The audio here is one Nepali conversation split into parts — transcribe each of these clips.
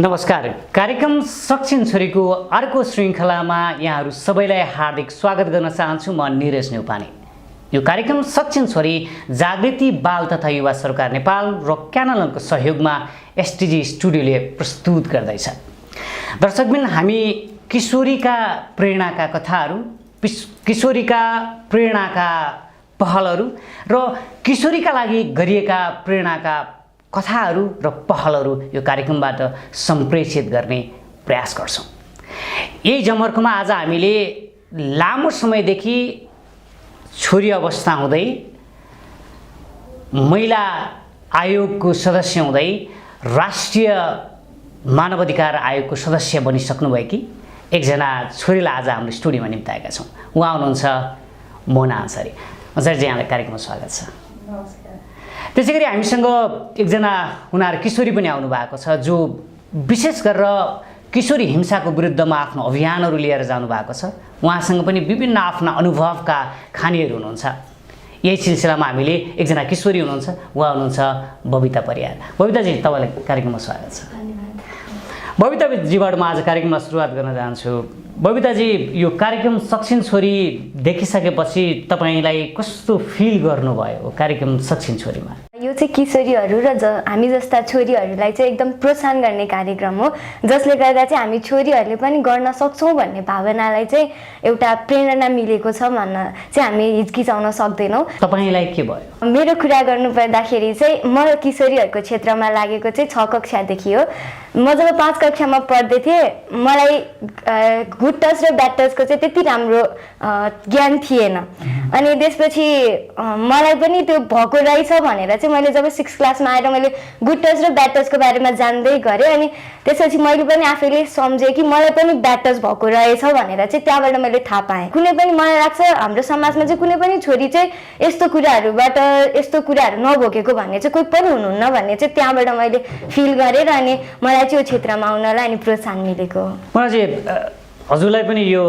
नमस्कार। कार्यक्रम सक्षम छोरीको अर्को श्रृङ्खलामा यहाँहरू सबैलाई हार्दिक स्वागत गर्न चाहन्छु। म निरज न्यौपाने। यो कार्यक्रम सक्षम छोरी जागृति बाल तथा युवा सरकार नेपाल र क्यानलनको सहयोगमा एसटिजी स्टुडियोले प्रस्तुत गर्दैछ। दर्शकबिन, हामी किशोरीका प्रेरणाका कथाहरू, किशोरीका प्रेरणाका पहलहरू र किशोरीका लागि गरिएका प्रेरणाका कथाहरू र पहलहरू यो कार्यक्रमबाट सम्प्रेषित गर्ने प्रयास गर्छौँ। यही जमर्कोमा आज हामीले लामो समयदेखि छोरी अवस्था हुँदै महिला आयोगको सदस्य हुँदै राष्ट्रिय मानवाधिकार आयोगको सदस्य बनिसक्नुभएकी एकजना छोरीलाई आज हामीले स्टुडियोमा निम्ताएका छौँ। उहाँ हुनुहुन्छ मोना आचार्य। आचार्यजी, यहाँलाई कार्यक्रममा स्वागत छ। त्यसै गरी हामीसँग एकजना हुनार किशोरी पनि आउनु भएको छ, जो विशेष गरेर किशोरी हिंसाको विरुद्धमा आफ्नो अभियानहरू लिएर जानुभएको छ। उहाँसँग पनि विभिन्न आफ्ना अनुभवका खानीहरू हुनुहुन्छ। यही सिलसिलामा हामीले एकजना किशोरी हुनुहुन्छ, उहाँ हुनुहुन्छ बबिता परियार। बबिताजी, तपाईँलाई कार्यक्रममा स्वागत छ। बबिताजीबाट म आज कार्यक्रममा सुरुवात गर्न चाहन्छु। बबिताजी, यो कार्यक्रम सक्षम छोरी देखिसकेपछि तपाईँलाई कस्तो फिल गर्नुभयो कार्यक्रम सक्षम छोरीमा? यो चाहिँ किशोरीहरू र हामी जस्ता छोरीहरूलाई चाहिँ एकदम प्रोत्साहन गर्ने कार्यक्रम हो, जसले गर्दा चाहिँ हामी छोरीहरूले पनि गर्न सक्छौँ भन्ने भावनालाई चाहिँ एउटा प्रेरणा मिलेको छ भन्न चाहिँ हामी हिचकिचाउन सक्दैनौँ। तपाईँलाई के भयो? मेरो कुरा गर्नुपर्दाखेरि चाहिँ म किशोरीहरूको क्षेत्रमा लागेको चाहिँ 6 कक्षादेखि हो। म जब 5 कक्षामा पढ्दै थिएँ, मलाई गुड टच र ब्याड टचको चाहिँ त्यति राम्रो ज्ञान थिएन। अनि त्यसपछि मलाई पनि त्यो भएको रहेछ भनेर चाहिँ मैले जब 6 क्लासमा आएर मैले गुड टच र ब्याड टचको बारेमा जान्दै गरेँ। अनि त्यसपछि मैले पनि आफैले सम्झेँ कि मलाई पनि ब्याड टच भएको रहेछ भनेर चाहिँ त्यहाँबाट मैले थाहा पाएँ। कुनै पनि मलाई लाग्छ हाम्रो समाजमा चाहिँ कुनै पनि छोरी चाहिँ यस्तो कुराहरूबाट यस्तो कुराहरू नभोगेको भन्ने चाहिँ कोही पनि हुनुहुन्न भन्ने चाहिँ त्यहाँबाट मैले फिल गरेर अनि मलाई चाहिँ यो क्षेत्रमा आउनलाई अनि प्रोत्साहन मिलेको। मलाई चाहिँ हजुरलाई पनि यो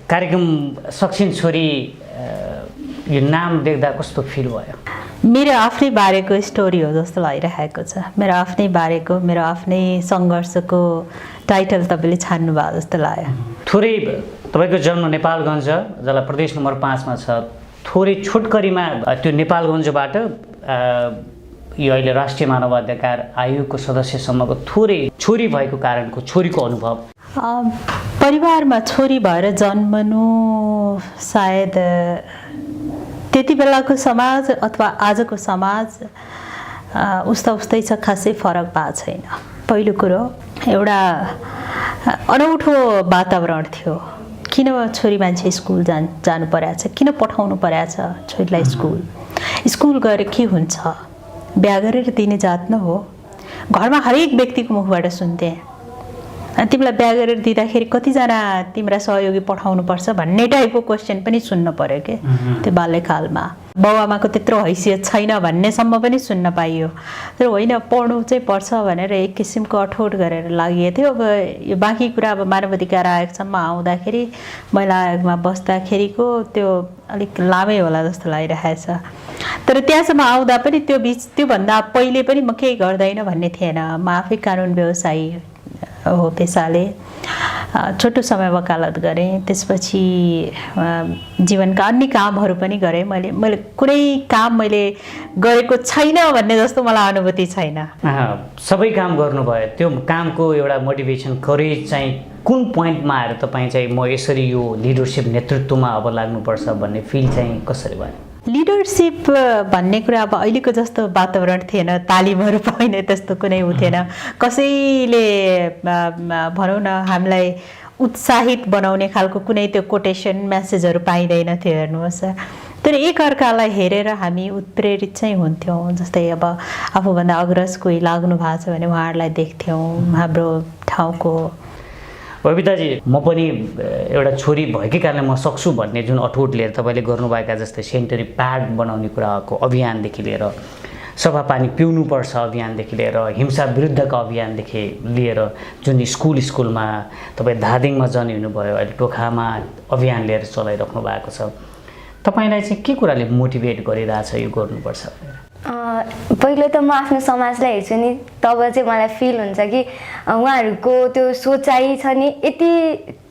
कार्यक्रम सक्षम छोरी यो नाम देख्दा कस्तो फिल भयो? मेरो आफ्नै बारेको स्टोरी हो जस्तो लागिरहेको छ। मेरो आफ्नै बारेको, मेरो आफ्नै सङ्घर्षको टाइटल तपाईँले छान्नु भयो जस्तो लाग्यो। थोरै तपाईँको जन्म नेपालगञ्ज, जसलाई प्रदेश नम्बर 5 मा छ, थोरै छोटकरीमा त्यो नेपालगञ्जबाट यो अहिले राष्ट्रिय मानवाधिकार आयोगको सदस्यसम्मको थोरै छोरी भएको कारणको छोरीको अनुभव। परिवारमा छोरी भएर जन्मनु सायद त्यति बेलाको समाज अथवा आजको समाज उस्तै छ, खासै फरक भएको छैन। पहिलो कुरो, एउटा अनौठो वातावरण थियो। किन छोरी मान्छे स्कुल जानु परेको छ, किन पठाउनु परेको छ छोरीलाई स्कुल गएर के हुन्छ, बिहा गरेर दिने जात न हो। घरमा हरेक व्यक्तिको मुखबाट सुन्थेँ, तिमीलाई बिहा गरेर दिँदाखेरि कतिजना तिम्रा सहयोगी पठाउनुपर्छ भन्ने टाइपको क्वेसन पनि सुन्न पर्यो कि त्यो बाल्यकालमा। बाबुआमाको त्यत्रो हैसियत छैन भन्नेसम्म पनि सुन्न पाइयो। तर होइन, पढ्नु चाहिँ पर्छ भनेर एक किसिमको अठोट गरेर लागि थियो। अब यो बाँकी कुरा अब मानवाधिकार आयोगसम्म आउँदाखेरि, महिला आयोगमा बस्दाखेरिको त्यो अलिक लामै होला जस्तो लागिरहेछ। तर त्यहाँसम्म आउँदा पनि त्योभन्दा पहिले पनि म केही गर्दैन भन्ने थिएन। म आफै कानुन व्यवसायी हो पेसाले। छोटो समय वकालत गरेँ। त्यसपछि जीवनका अन्य कामहरू पनि गरेँ। मैले कुनै काम मैले गरेको छैन भन्ने जस्तो मलाई अनुभूति छैन। सबै काम गर्नुभयो। त्यो कामको एउटा मोटिभेसन, करेज चाहिँ कुन पोइन्टमा आएर तपाईँ चाहिँ म यसरी यो लिडरसिप नेतृत्वमा अब लाग्नुपर्छ भन्ने फिल चाहिँ कसरी भयो? लिडरसिप भन्ने कुरा अब अहिलेको जस्तो वातावरण थिएन, तालिमहरू पाइने त्यस्तो कुनै उ थिएन। कसैले भनौँ न हामीलाई उत्साहित बनाउने खालको कुनै त्यो कोटेसन मेसेजहरू पाइँदैन थियो, हेर्नुहोस्। तर एकअर्कालाई हेरेर हामी उत्प्रेरित चाहिँ हुन्थ्यौँ। जस्तै अब आफूभन्दा अग्रज कोही लाग्नु भएको छ भने उहाँहरूलाई देख्थ्यौँ हाम्रो ठाउँको। बबिताजी, म पनि एउटा छोरी भएकै कारणले म सक्छु भन्ने जुन अठोट लिएर तपाईँले गर्नुभएका जस्तै सेनिटरी प्याड बनाउने कुराको अभियानदेखि लिएर, सफा पानी पिउनुपर्छ अभियानदेखि लिएर, हिंसा विरुद्धका अभियानदेखि लिएर, जुन स्कुलमा तपाईँ धादिङमा जन्मिनुभयो, अहिले टोखामा अभियान लिएर चलाइराख्नु भएको छ, तपाईँलाई चाहिँ के कुराले मोटिभेट गरिरहेछ यो गर्नुपर्छ भनेर? पहिलो त म आफ्नो समाजलाई हेर्छु नि तब चाहिँ मलाई फिल हुन्छ कि उहाँहरूको त्यो सोचाइ छ नि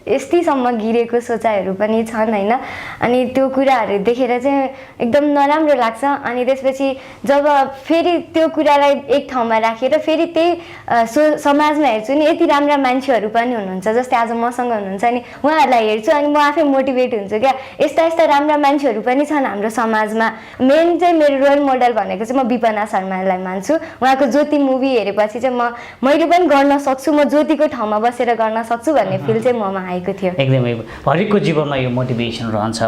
यतिसम्म गिरेको सोचाइहरू पनि छन् होइन। अनि त्यो कुराहरू देखेर चाहिँ एकदम नराम्रो लाग्छ। अनि त्यसपछि जब फेरि त्यो कुरालाई एक ठाउँमा राखेर फेरि त्यही समाजमा हेर्छु नि यति राम्रा मान्छेहरू पनि हुनुहुन्छ जस्तै आज मसँग हुनुहुन्छ नि उहाँहरूलाई हेर्छु अनि म आफै मोटिभेट हुन्छु क्या यस्ता यस्ता राम्रा मान्छेहरू पनि छन् हाम्रो समाजमा। मेन चाहिँ मेरो रोल मोडल भनेको चाहिँ म विपना शर्मालाई मान्छु। उहाँको ज्योति मुभी हेरेपछि चाहिँ मैले पनि गर्न सक्छु, म ज्योतिको ठाउँमा बसेर गर्न सक्छु भन्ने फिल चाहिँ ममा आएको थियो। एकदमै हरेकको जीवनमा यो मोटिभेसन रहन्छ।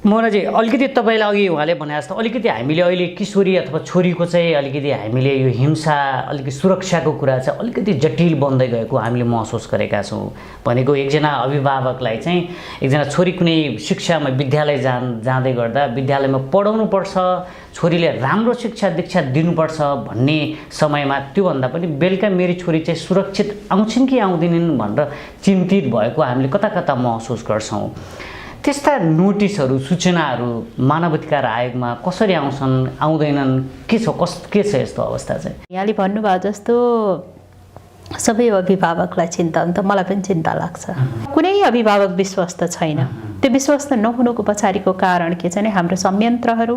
मोहनजी अलिकति तपाईँलाई अघि उहाँले भने जस्तो अलिकति हामीले अहिले किशोरी अथवा छोरीको चाहिँ अलिकति हामीले यो हिंसा अलिकति सुरक्षाको कुरा चाहिँ अलिकति जटिल बन्दै गएको हामीले महसुस गरेका छौँ। भनेको एकजना अभिभावकलाई चाहिँ एकजना छोरी कुनै शिक्षामा विद्यालय जाँदै गर्दा विद्यालयमा पढाउनुपर्छ, छोरीले राम्रो शिक्षा दीक्षा दिनुपर्छ भन्ने समयमा त्योभन्दा पनि बेलुका मेरी छोरी चाहिँ सुरक्षित आउँछिन् कि आउँदैनन् भनेर चिन्तित भएको हामीले कता कता महसुस गर्छौँ। त्यस्ता नोटिसहरू सूचनाहरू मानवाधिकार आयोगमा कसरी आउँदैनन्, के छ यस्तो अवस्था चाहिँ? यहाँले भन्नुभयो जस्तो सबै अभिभावकलाई चिन्ता हुन्छ, मलाई पनि चिन्ता लाग्छ। कुनै अभिभावक विश्वस्त छैन। त्यो विश्वस्त नहुनुको पछाडिको कारण के छ भने हाम्रो संयन्त्रहरू,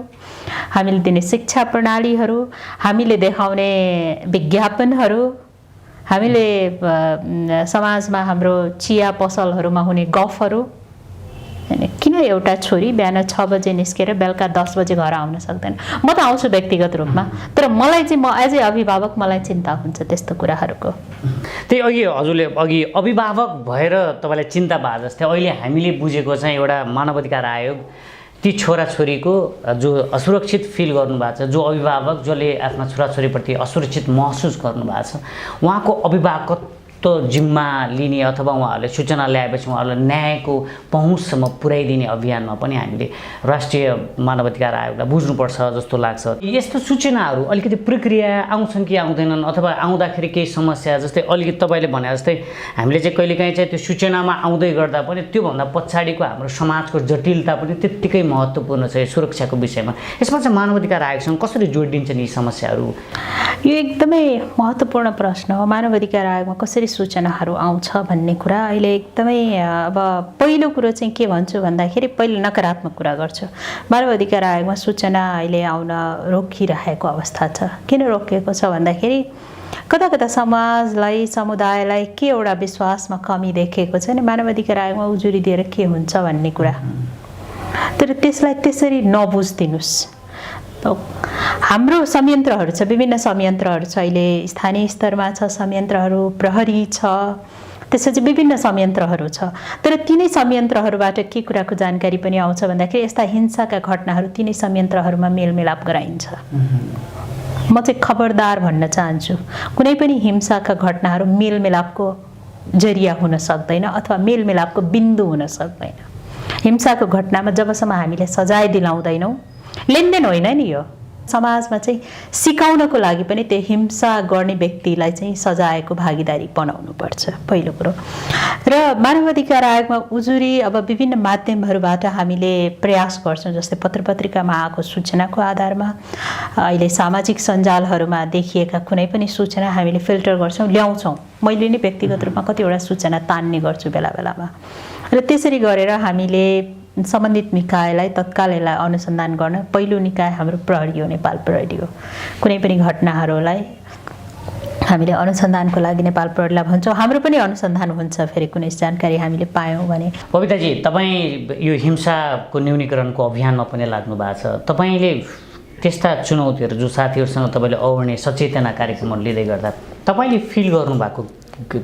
हामीले दिने शिक्षा प्रणालीहरू, हामीले देखाउने विज्ञापनहरू, हामीले समाजमा हाम्रो चिया पसलहरूमा हुने गफहरू। किन एउटा छोरी बिहान 6 बजे निस्केर बेलुका 10 बजे घर आउन सक्दैन? म त आउँछु व्यक्तिगत रूपमा, तर मलाई चाहिँ म एज ए अभिभावक मलाई चिन्ता हुन्छ त्यस्तो कुराहरूको। त्यही अघि हजुरले अघि अभिभावक भएर तपाईँलाई चिन्ता भए जस्तै अहिले हामीले बुझेको चाहिँ एउटा मानवाधिकार आयोग ती छोराछोरीको जो असुरक्षित फिल गर्नुभएको छ, जो अभिभावक जसले आफ्ना छोराछोरीप्रति असुरक्षित महसुस गर्नुभएको छ, उहाँको अभिभावकत्व जिम्मा लिने अथवा उहाँहरूले सूचना ल्याएपछि उहाँहरूलाई न्यायको पहुँचसम्म पुर्याइदिने अभियानमा पनि हामीले राष्ट्रिय मानवाधिकार आयोगलाई बुझ्नुपर्छ जस्तो लाग्छ। यस्तो सूचनाहरू अलिकति प्रक्रिया आउँछन् कि आउँदैनन्, अथवा आउँदाखेरि केही समस्या जस्तै अलिकति तपाईँले भने जस्तै हामीले चाहिँ कहिलेकाहीँ चाहिँ त्यो सूचनामा आउँदै गर्दा पनि त्योभन्दा पछाडिको हाम्रो समाजको जटिलता पनि त्यत्तिकै महत्त्वपूर्ण छ यो सुरक्षाको विषयमा। यसमा चाहिँ मानवाधिकार आयोगसँग कसरी जोडिन्छन् यी समस्याहरू? यो एकदमै महत्त्वपूर्ण प्रश्न हो। मानवाधिकार आयोगमा कसरी सूचनाहरू आउँछ भन्ने कुरा अहिले एकदमै अब पहिलो कुरो चाहिँ के भन्छु भन्दाखेरि पहिले नकारात्मक कुरा गर्छु। मानवाधिकार आयोगमा सूचना अहिले आउन रोकिरहेको अवस्था छ। किन रोकिएको छ भन्दाखेरि कता कता समाजलाई समुदायलाई के एउटा विश्वासमा कमी देखेको छ नि मानवाधिकार आयोगमा उजुरी दिएर के हुन्छ भन्ने कुरा। तर त्यसलाई त्यसरी नबुझिदिनुस्। हाम्रो संयन्त्रहरू छ, विभिन्न संयन्त्रहरू छ, अहिले स्थानीय स्तरमा छ संयन्त्रहरू, प्रहरी छ, त्यसपछि विभिन्न संयन्त्रहरू छ। तर तिनै संयन्त्रहरूबाट के कुराको जानकारी पनि आउँछ भन्दाखेरि यस्ता हिंसाका घटनाहरू तिनै संयन्त्रहरूमा मेलमिलाप गराइन्छ। म चाहिँ खबरदार भन्न चाहन्छु, कुनै पनि हिंसाका घटनाहरू मेलमिलापको जरिया हुन सक्दैन अथवा मेलमिलापको बिन्दु हुन सक्दैन। हिंसाको घटनामा जबसम्म हामीले सजाय दिलाउँदैनौँ, लेनदेन होइन नि यो, समाजमा चाहिँ सिकाउनको लागि पनि त्यो हिंसा गर्ने व्यक्तिलाई चाहिँ सजायको भागीदारी बनाउनुपर्छ पहिलो कुरो। र मानवाधिकार आयोगमा उजुरी अब विभिन्न माध्यमहरूबाट हामीले प्रयास गर्छौँ, जस्तै पत्रपत्रिकामा आएको सूचनाको आधारमा, अहिले सामाजिक सञ्जालहरूमा देखिएका कुनै पनि सूचना हामीले फिल्टर गर्छौँ, ल्याउँछौँ। मैले नै व्यक्तिगत रूपमा कतिवटा सूचना तान्ने गर्छु बेला बेलामा। र त्यसरी गरेर हामीले सम्बन्धित निकायलाई तत्काल यसलाई अनुसन्धान गर्न, पहिलो निकाय हाम्रो प्रहरी हो, नेपाल प्रहरी हो। कुनै पनि घटनाहरूलाई हामीले अनुसन्धानको लागि नेपाल प्रहरीलाई भन्छौँ। हाम्रो पनि अनुसन्धान हुन्छ फेरि कुनै जानकारी हामीले पायौँ भने। बबिताजी, तपाईँ यो हिंसाको न्यूनीकरणको अभियानमा पनि लाग्नु भएको छ। तपाईँले त्यस्ता चुनौतीहरू जो साथीहरूसँग तपाईँले अवेरनेस सचेतना कार्यक्रमहरू लिँदै गर्दा तपाईँले फिल गर्नुभएको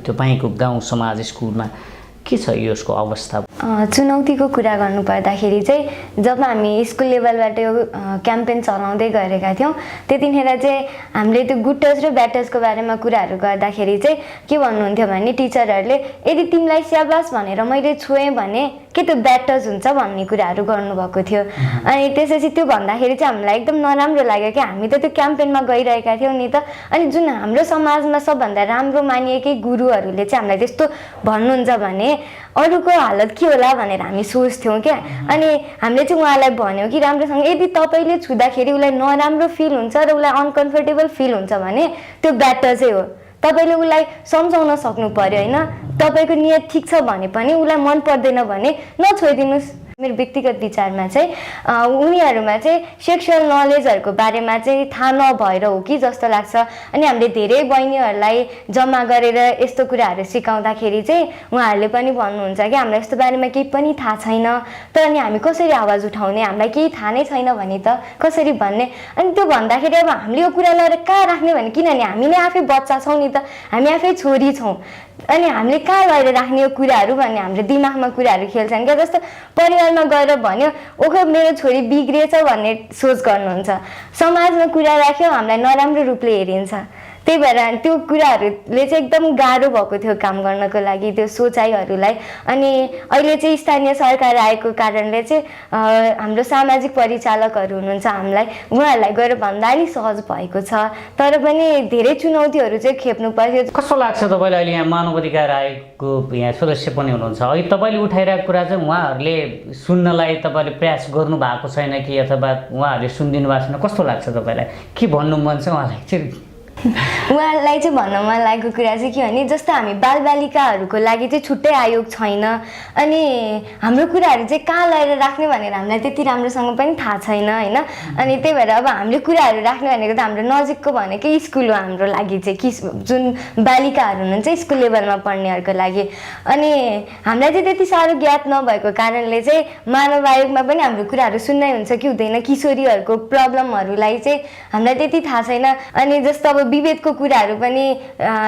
तपाईँको गाउँ समाज स्कुलमा के छ यसको अवस्था? चुनौतीको कुरा गर्नुपर्दाखेरि चाहिँ जब हामी स्कुल लेभलबाट यो क्याम्पेन चलाउँदै गरेका थियौँ त्यतिखेर चाहिँ हामीले त्यो गुड टच र ब्याड टचको बारेमा कुराहरू गर्दाखेरि चाहिँ के भन्नुहुन्थ्यो भने टिचरहरूले यदि तिमीलाई स्याबास भनेर मैले छोएँ भने के त्यो ब्याड टच हुन्छ भन्ने कुराहरू गर्नुभएको थियो। अनि त्यसपछि त्यो भन्दाखेरि चाहिँ हामीलाई एकदम नराम्रो लाग्यो कि हामी त त्यो क्याम्पेनमा गइरहेका थियौँ नि त। अनि जुन हाम्रो समाजमा सबभन्दा राम्रो मानिएकै गुरुहरूले चाहिँ हामीलाई त्यस्तो भन्नुहुन्छ भने अरूको हालत के होला भनेर हामी सोच्थ्यौँ क्या। अनि हामीले चाहिँ उहाँलाई भन्यौँ कि राम्रोसँग यदि तपाईँले छुँदाखेरि उसलाई नराम्रो फिल हुन्छ र उसलाई अनकम्फर्टेबल फिल हुन्छ भने त्यो ब्याड टचै हो। तपाईँले उसलाई सम्झाउन सक्नु पर्यो होइन। तपाईँको नियत ठिक छ भने पनि उसलाई मन पर्दैन भने नछोइदिनुहोस्। मेरो व्यक्तिगत विचारमा चाहिँ उनीहरूमा चाहिँ सेक्सुअल नलेजहरूको बारेमा चाहिँ थाहा नभएर हो कि जस्तो लाग्छ। अनि हामीले धेरै बहिनीहरूलाई जम्मा गरेर यस्तो कुराहरू सिकाउँदाखेरि चाहिँ उहाँहरूले पनि भन्नुहुन्छ कि हामीलाई यस्तो बारेमा केही पनि थाहा छैन, तर अनि हामी कसरी आवाज उठाउने, हामीलाई केही थाहा नै छैन भने त कसरी भन्ने। अनि त्यो भन्दाखेरि अब हामीले यो कुरा लगेर कहाँ राख्ने भने, किनभने हामी नै आफै बच्चा छौँ नि त, हामी आफै छोरी छौँ, अनि हामीले कहाँ गएर राख्ने यो कुराहरू भन्ने हाम्रो दिमागमा कुराहरू खेल्छन् क्या। जस्तो परिवारमा गएर भन्यो ओहो मेरो छोरी बिग्रिएछ भन्ने सोच गर्नुहुन्छ, समाजमा कुरा राख्यो हामीलाई नराम्रो रूपले हेरिन्छ। त्यही भएर त्यो कुराहरूले चाहिँ एकदम गाह्रो भएको थियो काम गर्नको लागि त्यो सोचाइहरूलाई। अनि अहिले चाहिँ स्थानीय सरकार आएको कारणले चाहिँ हाम्रो सामाजिक परिचालकहरू हुनुहुन्छ हामीलाई, उहाँहरूलाई गएर भन्दा अलिक सहज भएको छ। तर पनि धेरै चुनौतीहरू चाहिँ खेप्नु पर्थ्यो। कस्तो लाग्छ तपाईँलाई अहिले यहाँ मानवाधिकार आयोगको यहाँ सदस्य पनि हुनुहुन्छ, अघि तपाईँले उठाइरहेको कुरा चाहिँ उहाँहरूले सुन्नलाई तपाईँले प्रयास गर्नुभएको छैन कि अथवा उहाँहरूले सुनिदिनु भएको छैन, कस्तो लाग्छ तपाईँलाई? के भन्नु मन छ उहाँलाई चाहिँ? उहाँलाई चाहिँ भन्न मन लागेको कुरा चाहिँ के भने, जस्तो हामी बालबालिकाहरूको लागि चाहिँ छुट्टै आयोग छैन, अनि हाम्रो कुराहरू चाहिँ कहाँ लगेर राख्ने भनेर हामीलाई त्यति राम्रोसँग पनि थाहा छैन होइन। अनि त्यही भएर अब हामीले कुराहरू राख्ने भनेको त हाम्रो नजिकको भनेकै स्कुल हो हाम्रो लागि चाहिँ, कि जुन बालिकाहरू हुनुहुन्छ स्कुल लेभलमा पढ्नेहरूको लागि। अनि हामीलाई चाहिँ त्यति साह्रो ज्ञात नभएको कारणले चाहिँ मानव आयोगमा पनि हाम्रो कुराहरू सुन्नै हुन्छ कि हुँदैन, किशोरीहरूको प्रब्लमहरूलाई चाहिँ हामीलाई त्यति थाहा छैन। अनि जस्तो अब विभेदको कुराहरू पनि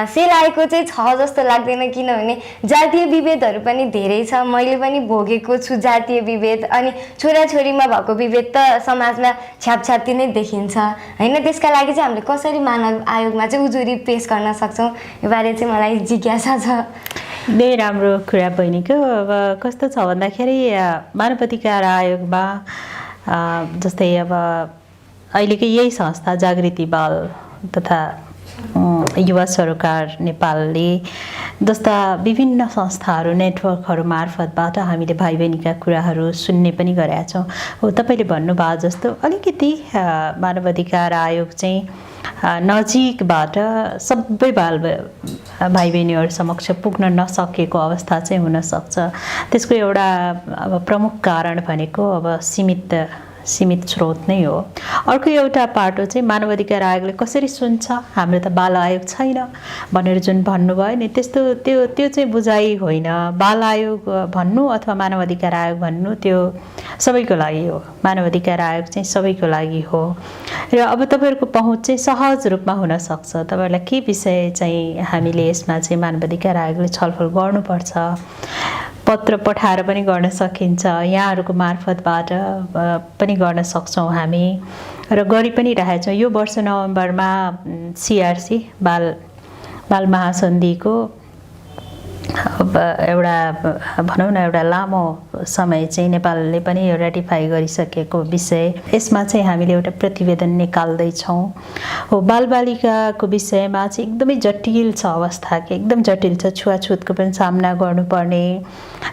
सेल आएको चाहिँ छ जस्तो लाग्दैन, किनभने जातीय विभेदहरू पनि धेरै छ, मैले पनि भोगेको छु जातीय विभेद। अनि छोराछोरीमा भएको विभेद त समाजमा छ्यापछ्याप्ती नै देखिन्छ होइन। त्यसका लागि चाहिँ हामीले कसरी मानव आयोगमा चाहिँ उजुरी पेस गर्न सक्छौँ यो बारे चाहिँ मलाई जिज्ञासा छ। धेरै राम्रो कुरा बहिनीको। अब कस्तो छ भन्दाखेरि मानवाधिकार आयोगमा जस्तै अब अहिलेको यही संस्था जागृति बाल तथा युवा सरोकार नेपालले जस्ता विभिन्न संस्थाहरू नेटवर्कहरू मार्फतबाट हामीले भाइ बहिनीका कुराहरू सुन्ने पनि गरेका छौँ। हो तपाईँले भन्नुभयो जस्तो अलिकति मानवाधिकार आयोग चाहिँ नजिकबाट सबै भाइ बहिनीहरू समक्ष पुग्न नसकेको अवस्था चाहिँ हुनसक्छ। त्यसको एउटा अब प्रमुख कारण भनेको अब सीमित स्रोत नै हो। अर्को एउटा पाटो चाहिँ मानवाधिकार आयोगले कसरी सुन्छ, हाम्रो त बाल आयोग छैन भनेर जुन भन्नुभयो नि, त्यस्तो त्यो चाहिँ बुझाइ होइन। बाल आयोग भन्नु अथवा मानवाधिकार आयोग भन्नु त्यो सबैको लागि हो, मानवाधिकार आयोग चाहिँ सबैको लागि हो। र अब तपाईँहरूको पहुँच चाहिँ सहज रूपमा हुनसक्छ। तपाईँहरूलाई के विषय चाहिँ हामीले यसमा चाहिँ मानवाधिकार आयोगले छलफल गर्नुपर्छ, पत्र पठाएर पनि गर्न सकिन्छ, यहाँहरूको मार्फतबाट पनि गर्न सक्छौँ हामी र गरि पनि रहेछौँ। यो वर्ष नोभेम्बरमा CRC बाल महासन्धिको एउटा भनौँ न एउटा लामो समय चाहिँ नेपालले पनि रेटिफाई गरिसकेको विषय, यसमा चाहिँ हामीले एउटा प्रतिवेदन निकाल्दैछौँ। हो बालबालिकाको विषयमा चाहिँ एकदमै जटिल छ अवस्था, कि एकदम जटिल छ। छुवाछुतको पनि सामना गर्नुपर्ने,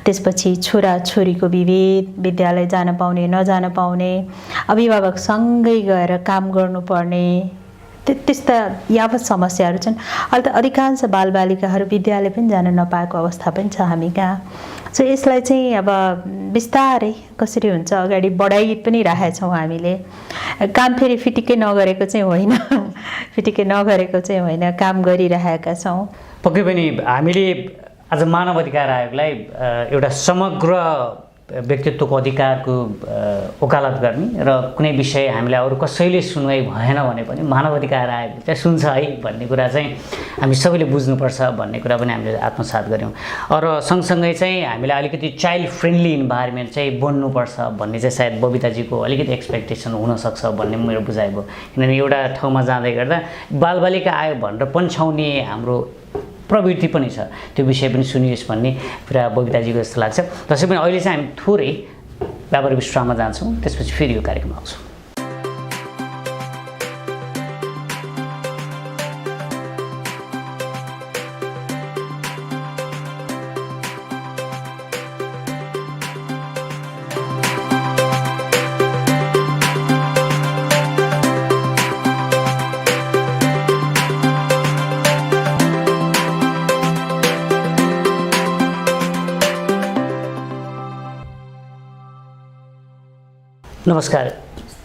त्यसपछि छोराछोरीको विभेद, विद्यालय जान पाउने नजान पाउने, अभिभावकसँगै गएर काम गर्नुपर्ने, त्यस्ता यावत समस्याहरू छन्। अहिले त अधिकांश बालबालिकाहरू विद्यालय पनि जान नपाएको अवस्था पनि छ हामी कहाँ। सो यसलाई चाहिँ अब बिस्तारै कसरी हुन्छ अगाडि बढाइ पनि राखेछौँ हामीले। काम फेरि फिटिक्कै नगरेको चाहिँ होइन, काम गरिरहेका छौँ। पक्कै पनि हामीले आज मानव अधिकार आयोगलाई एउटा समग्र व्यक्तित्वको अधिकारको वकालत गर्ने र कुनै विषय हामीलाई अरू कसैले सुनवाई भएन भने पनि मानव अधिकार आयोग चाहिँ सुन्छ है भन्ने कुरा चाहिँ हामी सबैले बुझ्नुपर्छ भन्ने कुरा पनि हामीले आत्मसात गऱ्यौँ। र सँगसँगै चाहिँ हामीले अलिकति चाइल्ड फ्रेन्डली इन्भाइरोमेन्ट चाहिँ बन्नुपर्छ भन्ने चाहिँ सायद बबिताजीको अलिकति एक्सपेक्टेसन हुनसक्छ भन्ने मेरो बुझाइ भयो। किनभने एउटा ठाउँमा जाँदै गर्दा बालबालिका आयोग भनेर पन्छाउने हाम्रो प्रवृत्ति पनि छ, त्यो विषय पनि सुनियोस् भन्ने कुरा बबिताजीको जस्तो लाग्छ। त्यसै पनि अहिले चाहिँ हामी थोरै व्यापार विश्राममा जान्छौँ, त्यसपछि फेरि यो कार्यक्रम आउँछौँ। नमस्कार।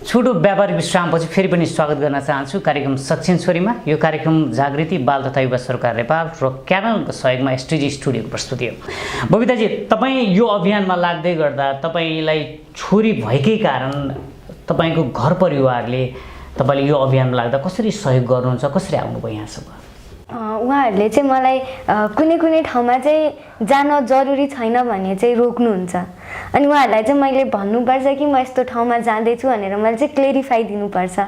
छोटो व्यापारिक विश्रामपछि फेरि पनि स्वागत गर्न चाहन्छु कार्यक्रम सक्षम छोरीमा। यो कार्यक्रम जागृति बाल तथा युवा सरकार नेपाल र क्यानलको सहयोगमा एसटिजी स्टुडियोको प्रस्तुति हो। बबिताजी, तपाईँ यो अभियानमा लाग्दै गर्दा तपाईँलाई छोरी भएकै कारण तपाईँको घर परिवारले तपाईँले यो अभियानमा लाग्दा कसरी सहयोग गर्नुहुन्छ, कसरी आउनुभयो यहाँसम्म? उहाँहरूले चाहिँ मलाई कुनै कुनै ठाउँमा चाहिँ जान जरुरी छैन भने चाहिँ रोक्नुहुन्छ। अनि उहाँहरूलाई चाहिँ मैले भन्नुपर्छ कि म यस्तो ठाउँमा जाँदैछु भनेर मैले चाहिँ क्लेरिफाई दिनुपर्छ।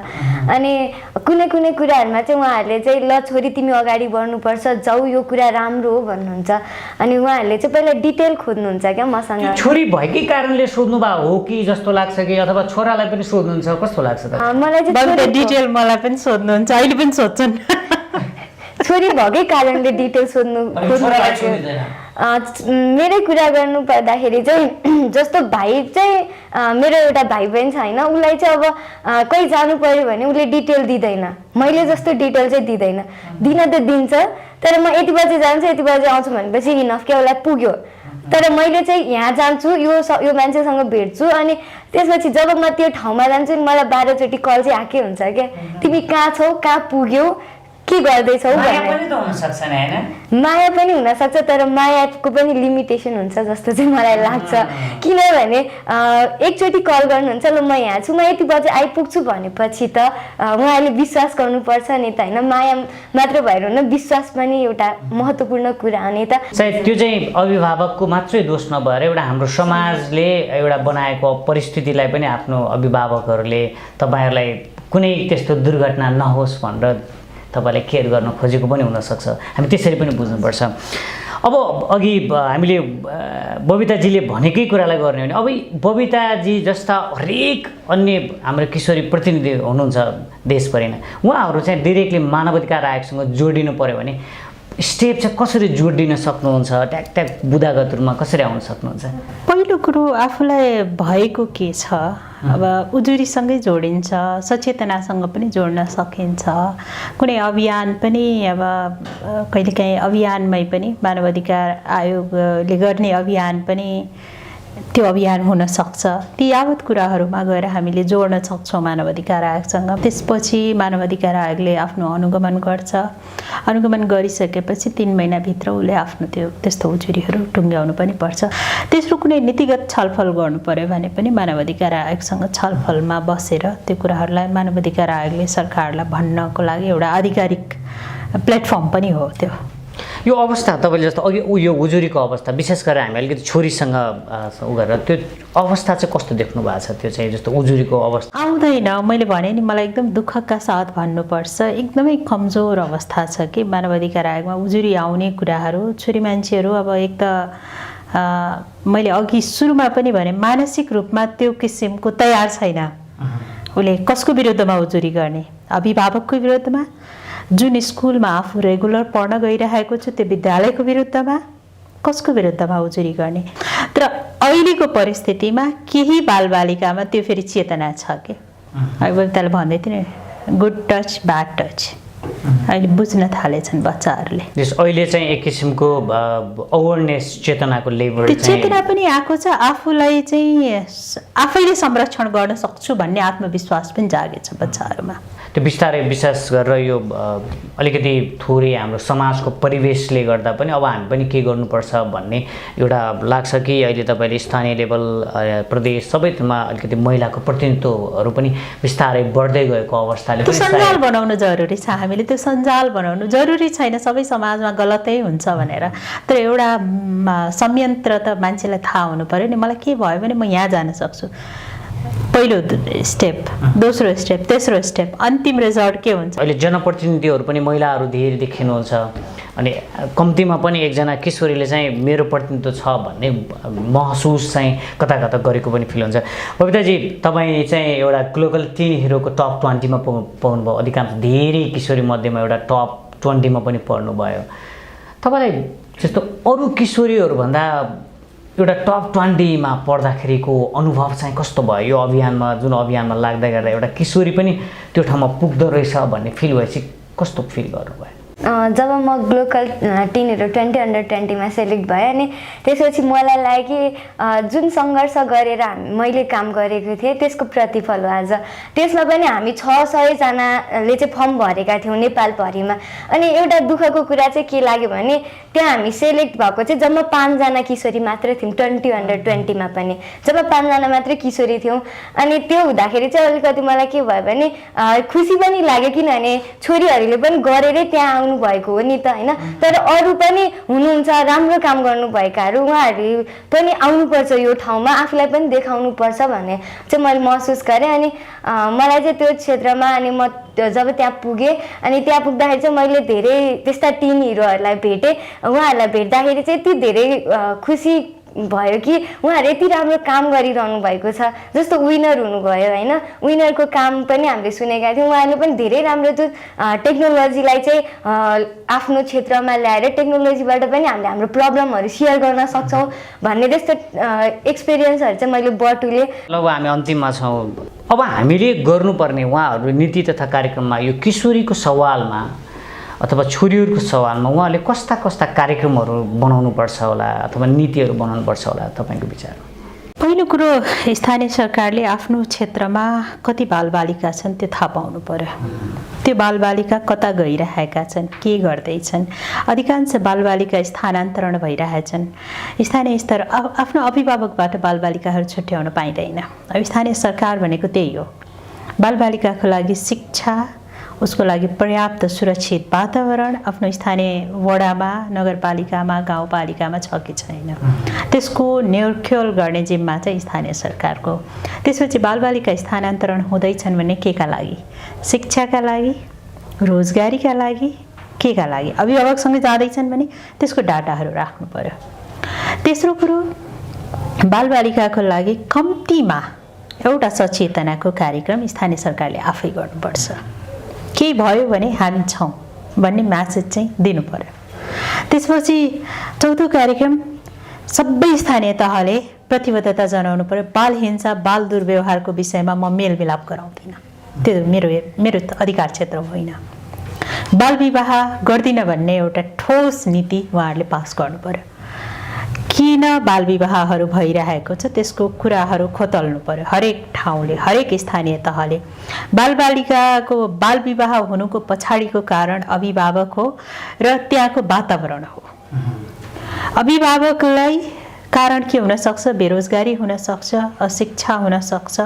अनि कुनै कुनै कुराहरूमा चाहिँ उहाँहरूले चाहिँ ल छोरी तिमी अगाडि बढ्नुपर्छ, जाऊ यो कुरा राम्रो हो भन्नुहुन्छ। अनि उहाँहरूले चाहिँ पहिला डिटेल खोज्नुहुन्छ क्या मसँग। छोरी भएकै कारणले सोध्नुभएको हो कि जस्तो लाग्छ कि अथवा छोरालाई पनि सोध्नुहुन्छ, कस्तो लाग्छ? मलाई चाहिँ डिटेल मलाई पनि सोध्नुहुन्छ, अहिले पनि सोध्छन्। छोरी भएकै कारणले डिटेल खोज्नु मेरै कुरा गर्नु पर्दाखेरि चाहिँ जस्तो भाइ चाहिँ मेरो एउटा भाइ बहिनी छ होइन, उसलाई चाहिँ अब कहीँ जानु पर्यो भने उसले डिटेल दिँदैन, मैले जस्तो डिटेल चाहिँ दिँदैन। दिन त दिन्छ, तर म यति बजी जान्छु यति बजी आउँछु भनेपछि इनफ क्या उसलाई पुग्यो। तर मैले चाहिँ यहाँ जान्छु, यो मान्छेसँग भेट्छु, अनि त्यसपछि जब म त्यो ठाउँमा जान्छु मलाई 12 चोटि कल चाहिँ आएकै हुन्छ क्या, तिमी कहाँ छौ, कहाँ पुग्यौ, के गर्दैछौ भनेर। माया पनि हुनसक्छ, तर मायाको पनि लिमिटेसन हुन्छ जस्तो चाहिँ मलाई लाग्छ। किनभने एकचोटि कल गर्नुहुन्छ, ल म यहाँ छु, म यति बजी आइपुग्छु भनेपछि त उहाँले विश्वास गर्नुपर्छ नि त होइन। माया मात्र भएर हुन, विश्वास पनि एउटा महत्त्वपूर्ण कुरा हो नि त। सायद त्यो चाहिँ अभिभावकको मात्रै दोष नभएर एउटा हाम्रो समाजले एउटा बनाएको परिस्थितिलाई पनि आफ्नो अभिभावकहरूले तपाईँहरूलाई कुनै त्यस्तो दुर्घटना नहोस् भनेर तपाईँलाई केयर गर्न खोजेको पनि हुनसक्छ। हामी त्यसरी पनि बुझ्नुपर्छ। अब अघि हामीले बबिताजीले भनेकै कुरालाई गर्ने भने अब बबिताजी जस्ता हरेक अन्य हाम्रो किशोरी प्रतिनिधि हुनुहुन्छ देशभरिमा, उहाँहरू चाहिँ डिरेक्टली मानवाधिकार आयोगसँग जोडिनु पऱ्यो भने स्टेप चाहिँ कसरी जोडिन सक्नुहुन्छ? ट्याक ट्याक बुदागत रूपमा कसरी आउन सक्नुहुन्छ? पहिलो कुरो आफूलाई भएको के छ, अब उजुरीसँगै जोडिन्छ, सचेतनासँग पनि जोड्न सकिन्छ। कुनै अभियान पनि अब कहिलेकाहीँ अभियानमै पनि मानवाधिकार आयोगले गर्ने अभियान पनि त्यो अभियान हुनसक्छ। ती यावत कुराहरूमा गएर हामीले जोड्न सक्छौँ मानवाधिकार आयोगसँग। त्यसपछि मानवाधिकार आयोगले आफ्नो अनुगमन गर्छ। अनुगमन गरिसकेपछि 3 महिनाभित्र उसले आफ्नो त्यस्तो उजुरीहरू टुङ्ग्याउनु पनि पर्छ। तेस्रो कुनै नीतिगत छलफल गर्नु पर्यो भने पनि मानवाधिकार आयोगसँग छलफलमा बसेर त्यो कुराहरूलाई मानवाधिकार आयोगले सरकारलाई भन्नको लागि एउटा आधिकारिक प्लेटफर्म पनि हो त्यो। यो अवस्था तपाईँले जस्तो अघि यो उजुरीको अवस्था विशेष गरेर हामी अलिकति छोरीसँग उ गरेर त्यो अवस्था चाहिँ कस्तो देख्नु भएको छ? त्यो चाहिँ जस्तो उजुरीको अवस्था आउँदैन। मैले भने नि मलाई एकदम दुःखका साथ भन्नुपर्छ, एकदमै कमजोर अवस्था छ कि मानवाधिकार आयोगमा उजुरी आउने कुराहरू। छोरी मान्छेहरू अब एक त मैले अघि सुरुमा पनि भने मानसिक रूपमा त्यो किसिमको तयार छैन। उसले कसको विरुद्धमा उजुरी गर्ने? अभिभावकको विरुद्धमा, जुन स्कुलमा आफू रेगुलर पढ्न गइरहेको छु त्यो विद्यालयको विरुद्धमा, कसको विरुद्धमा उजुरी गर्ने? तर अहिलेको परिस्थितिमा केही बालबालिकामा त्यो फेरि चेतना छ कि बबिताले भन्दै थियो नि, गुड टच ब्याड टच, अहिले बुझ्न थालेछन् बच्चाहरूले। अहिले चाहिँ एक किसिमको अवेरनेस चेतनाको लेभल त्यो चेतना पनि आएको छ। आफूलाई चाहिँ आफैले संरक्षण गर्न सक्छु भन्ने आत्मविश्वास पनि जागेछ बच्चाहरूमा। त्यो बिस्तारै विशेष गरेर यो अलिकति थोरै हाम्रो समाजको परिवेशले गर्दा पनि अब हामी पनि के गर्नुपर्छ भन्ने एउटा लाग्छ कि अहिले तपाईँले स्थानीय लेभल, प्रदेश सबैमा अलिकति महिलाको प्रतिनिधित्वहरू पनि बिस्तारै बढ्दै गएको अवस्थाले त्यो सञ्जाल बनाउनु जरुरी छ। हामीले त्यो सञ्जाल बनाउनु जरुरी छैन सबै समाजमा गलतै हुन्छ भनेर, तर एउटा संयन्त्र त मान्छेलाई थाहा हुनु पर्यो नि, मलाई के भयो भने म यहाँ जान सक्छु। पहिलो स्टेप, दोस्रो स्टेप, तेस्रो स्टेप, अन्तिम रिजल्ट के हुन्छ? अहिले जनप्रतिनिधिहरू पनि महिलाहरू धेरै देखिनुहुन्छ। अनि कम्तीमा पनि एकजना किशोरीले चाहिँ मेरो प्रतिनिधित्व छ भन्ने महसुस चाहिँ कता कता गरेको पनि फिल हुन्छ। बबिताजी, तपाईँ चाहिँ एउटा ग्लोबल टिन हिरोको टप 20 मा पाउनुभयो। अधिकांश धेरै किशोरी मध्येमा एउटा टप 20 मा पनि पर्नुभयो। तपाईँलाई जस्तो अरू किशोरीहरूभन्दा एउटा टप 20 मा पर्दाखेरिको अनुभव चाहिँ कस्तो भयो? यो अभियानमा, जुन अभियानमा लाग्दै गर्दा एउटा किशोरी पनि त्यो ठाउँमा पुग्दो रहेछ भन्ने फिल भएपछि कस्तो फिल गर्नुभयो? जब म लोकल टिनहरू 20 अन्डर 20मा सेलेक्ट भएँ अनि त्यसपछि मलाई लाग्यो कि जुन सङ्घर्ष गरेर मैले काम गरेको थिएँ त्यसको प्रतिफल हो आज। त्यसमा पनि हामी 600जनाले चाहिँ फर्म भरेका थियौँ नेपालभरिमा। अनि एउटा दुःखको कुरा चाहिँ के लाग्यो भने त्यहाँ हामी सेलेक्ट भएको चाहिँ जम्मा 5जना किशोरी मात्रै थियौँ 20 अन्डर 20मा पनि, जम्मा 5जना मात्रै किशोरी थियौँ। अनि त्यो हुँदाखेरि चाहिँ अलिकति मलाई के भयो भने खुसी पनि लाग्यो, किनभने छोरीहरूले पनि गरेरै त्यहाँ आउनु भएको हो नि त होइन। तर अरू पनि हुनुहुन्छ राम्रो काम गर्नुभएकाहरू, उहाँहरू पनि आउनुपर्छ यो ठाउँमा, आफूलाई पनि देखाउनुपर्छ भन्ने चाहिँ मैले महसुस गरेँ। अनि मलाई चाहिँ त्यो क्षेत्रमा अनि म जब त्यहाँ पुगेँ अनि त्यहाँ पुग्दाखेरि चाहिँ मैले धेरै त्यस्ता टिन हिरोहरूलाई भेटेँ। उहाँहरूलाई भेट्दाखेरि चाहिँ यति धेरै खुसी भयो कि उहाँहरू यति राम्रो काम गरिरहनु भएको छ। जस्तो विनर हुनुभयो होइन, विनरको काम पनि हामीले सुनेका थियौँ। उहाँहरूले पनि धेरै राम्रो जो टेक्नोलोजीलाई चाहिँ आफ्नो क्षेत्रमा ल्याएर टेक्नोलोजीबाट पनि हामीले हाम्रो प्रब्लमहरू सेयर गर्न सक्छौँ भन्ने त्यस्तो एक्सपिरियन्सहरू चाहिँ मैले बटुलेँ। अब हामी अन्तिममा छौँ। अब हामीले गर्नुपर्ने उहाँहरू नीति तथा कार्यक्रममा यो किशोरीको सवालमा अथवा छोरीहरूको सवालमा उहाँले कस्ता कस्ता कार्यक्रमहरू बनाउनुपर्छ होला अथवा नीतिहरू बनाउनुपर्छ होला तपाईँको विचारमा? पहिलो कुरो स्थानीय सरकारले आफ्नो क्षेत्रमा कति बालबालिका छन् त्यो थाहा पाउनु पर्यो। त्यो बालबालिका कता गइरहेका छन्, के गर्दैछन्। अधिकांश बालबालिका स्थानान्तरण भइरहेछन्। स्थानीय स्तर आफ्नो अभिभावकबाट बालबालिकाहरू छुट्याउन पाइँदैन। अब स्थानीय सरकार भनेको त्यही हो। बालबालिकाको लागि शिक्षा, उसको लागि पर्याप्त सुरक्षित वातावरण आफ्नो स्थानीय वडामा, नगरपालिकामा, गाउँपालिकामा छ कि छैन, त्यसको न्योरख्योल गर्ने जिम्मा चाहिँ स्थानीय सरकारको। त्यसपछि बालबालिका स्थानान्तरण हुँदैछन् भने केका लागि? शिक्षाका लागि, रोजगारीका लागि, केका लागि? अभिभावकसँगै जाँदैछन् भने त्यसको डाटाहरू राख्नु पर्यो। तेस्रो कुरो, बालबालिकाको लागि कम्तीमा एउटा सचेतनाको कार्यक्रम स्थानीय सरकारले आफै गर्नुपर्छ। केही भयो भने हामी छौँ भन्ने म्यासेज चाहिँ दिनु पर्यो। त्यसपछि चौथो कार्यक्रम, सबै स्थानीय तहले प्रतिबद्धता जनाउनु पर्यो। बाल हिंसा, बाल दुर्व्यवहारको विषयमा म मेलमिलाप गराउँदिनँ, त्यो मेरो अधिकार क्षेत्र होइन। बाल विवाह गर्दिनँ भन्ने एउटा ठोस नीति उहाँहरूले पास गर्नु पर्यो। किन बाल विवाहहरू भइरहेको छ त्यसको कुराहरू खोतल्नु पर्यो हरेक ठाउँले, हरेक स्थानीय तहले। बालबालिकाको बाल विवाह हुनुको पछाडिको कारण अभिभावक हो र त्यहाँको वातावरण हो। अभिभावकलाई कारण के हुनसक्छ? बेरोजगारी हुनसक्छ, अशिक्षा हुनसक्छ,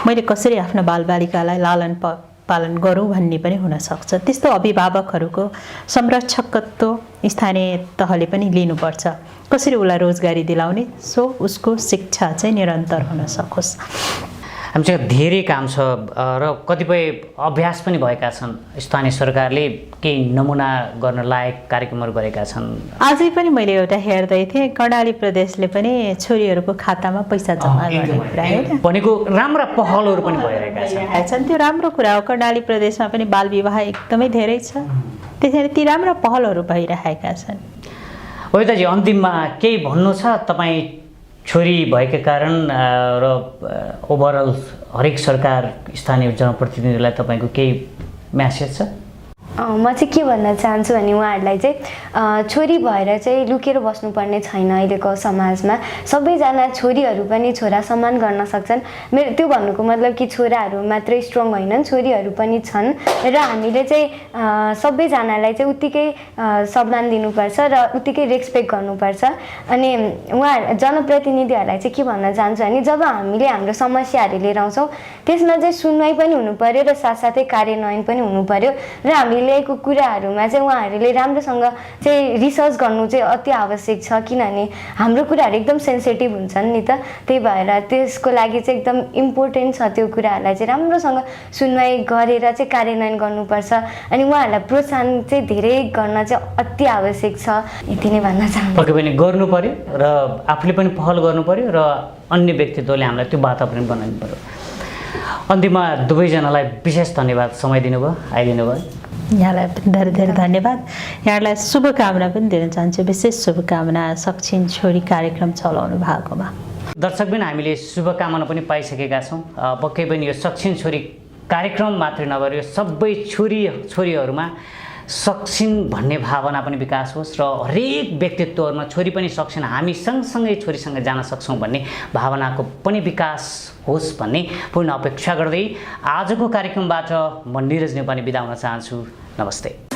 मैले कसरी आफ्नो बालबालिकालाई लालन पालन गरौँ भन्ने पनि हुनसक्छ। त्यस्तो अभिभावकहरूको संरक्षकत्व स्थानीय तहले पनि लिनुपर्छ। कसरी उसलाई रोजगारी दिलाउने सो उसको शिक्षा चाहिँ निरन्तर हुन सकोस्। हामीसँग धेरै काम छ र कतिपय अभ्यास पनि भएका छन्। स्थानीय सरकारले केही नमुना गर्न लायक कार्यक्रमहरू गरेका छन्। आजै पनि मैले एउटा हेर्दै थिएँ, कर्णाली प्रदेशले पनि छोरीहरूको खातामा पैसा जम्मा गर्ने कुरा होइन भनेको राम्रा पहलहरू पनि भइरहेका छन्। त्यो राम्रो कुरा हो। कर्णाली प्रदेशमा पनि बाल विवाह एकदमै धेरै छ, त्यसैले ती राम्रा पहलहरू भइरहेका छन्। कविताजी, अन्तिममा केही भन्नु छ? तपाईँ छोरी भएका कारण र ओभरअल हरेक सरकार स्थानीय जनप्रतिनिधिलाई तपाईँको केही म्यासेज छ? म चाहिँ के भन्न चाहन्छु भने उहाँहरूलाई चाहिँ छोरी भएर चाहिँ लुकेर बस्नुपर्ने छैन। अहिलेको समाजमा सबैजना छोरीहरू पनि छोरा समान गर्न सक्छन्। मेरो त्यो भन्नुको मतलब कि छोराहरू मात्रै स्ट्रङ होइनन्, छोरीहरू पनि छन् र हामीले चाहिँ सबैजनालाई चाहिँ उत्तिकै सम्मान दिनुपर्छ र उत्तिकै रेस्पेक्ट गर्नुपर्छ। अनि उहाँ जनप्रतिनिधिहरूलाई चाहिँ के भन्न चाहन्छु भने जब हामीले हाम्रो समस्याहरू लिएर आउँछौँ त्यसमा चाहिँ सुनवाई पनि हुनु पर्यो र साथसाथै कार्यान्वयन पनि हुनु पर्यो र हामीले ल्याएको कुराहरूमा चाहिँ उहाँहरूले राम्रोसँग चाहिँ रिसर्च गर्नु चाहिँ अति आवश्यक छ, किनभने हाम्रो कुराहरू एकदम सेन्सिटिभ हुन्छन् नि त। त्यही भएर त्यसको लागि चाहिँ एकदम इम्पोर्टेन्ट छ त्यो कुराहरूलाई चाहिँ राम्रोसँग सुनवाई गरेर चाहिँ कार्यान्वयन गर्नुपर्छ। अनि उहाँहरूलाई प्रोत्साहन चाहिँ धेरै गर्न चाहिँ अति आवश्यक छ। यति नै भन्न चाहन्छु। पक्कै पनि गर्नु पर्यो र आफूले पनि पहल गर्नु पर्यो र अन्य व्यक्तित्वले हामीलाई त्यो वातावरण बनाउनु पर्यो। अन्तिममा दुवैजनालाई विशेष धन्यवाद, समय दिनुभयो, आइदिनु भयो। यहाँलाई धेरै धेरै धन्यवाद। यहाँलाई शुभकामना पनि दिन चाहन्छु, विशेष शुभकामना सक्षम छोरी कार्यक्रम चलाउनु भएकोमा। दर्शकबिन, हामीले शुभकामना पनि पाइसकेका छौँ। पक्कै पनि यो सक्षम छोरी कार्यक्रम मात्रै नभएर यो सबै छोरीहरूमा सक्छिन् भन्ने भावना पनि विकास होस् र हरेक व्यक्तित्वहरूमा छोरी पनि सक्छिन्, हामी सँगसँगै छोरीसँग जान सक्छौँ भन्ने भावनाको पनि विकास होस् भन्ने पूर्ण अपेक्षा गर्दै आजको कार्यक्रमबाट म निरज नेपाली बिदा हुन चाहन्छु। नमस्ते।